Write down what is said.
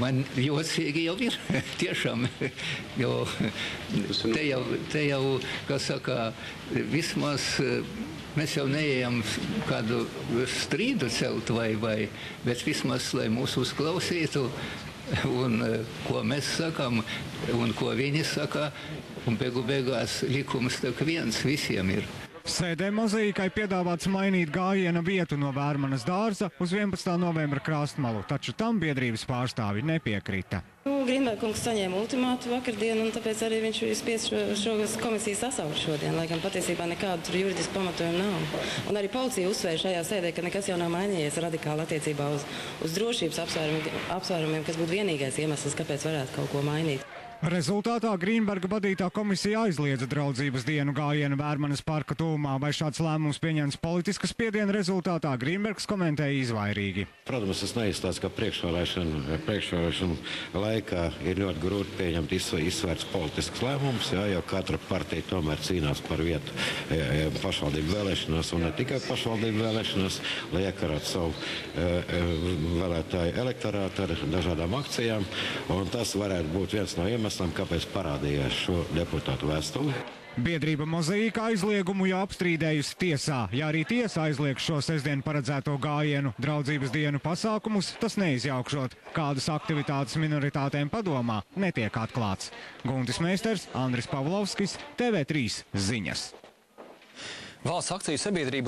Man jocīgi jau ir, tiešām, jo te jau, kā saka, vismaz mēs jau neejam kādu strīdu celt vai, bet vismaz, lai mūs uzklausītu, un ko mēs sakam, un ko viņi saka, un beigās likums tak viens visiem ir. Sēdē Mozaīkai piedāvāts mainīt gājiena vietu no Vērmanas dārza uz 11. novembra krastmalu, taču tam biedrības pārstāvi nepiekrita. Grīnberga kungs saņēma ultimātu vakardien, un tāpēc arī viņš ir spiests šo komisiju sasaukt šodien, lai gan patiesībā nekādu tur juridisku pamatojumu nav. Un arī policija uzsvēra šajā sēdē, ka nekas jau nav mainījies radikāli attiecībā uz drošības apsvērumiem, kas būtu vienīgais iemesls, kāpēc varētu kaut ko mainīt. Rezultātā Grīnberga vadītā komisija aizliedza draudzības dienu gājienu Vērmanas parka tuvumā, vai šāds lēmums pieņemts politiskas spiediena rezultātā, Grīnbergs komentēja izvairīgi. Protams, es neizstāstu, ka priekšvēlēšanu laikā ir ļoti grūti pieņemt izsvērts politisks lēmums, jo katra partija tomēr cīnās par vietu pašvaldību vēlēšanās, un ne tikai pašvaldību vēlēšanās, lai iekarētu savu vēlētāju elektorātu ar dažādām akcijām, un tas varētu būt viens no iemesliem, kāpēc parādījās šo deputātu vēstuli. Biedrība Mozaīka aizliegumu jau apstrīdējusi tiesā. Ja arī tiesa aizliegs šo sestdienu paredzēto gājienu draudzības dienu pasākumus, tas neizjaukšot. Kādas aktivitātes minoritātēm padomā netiek atklāts. Guntis Meisters, Andris Pavlovskis, TV3 ziņas. Valsts akciju sabiedrība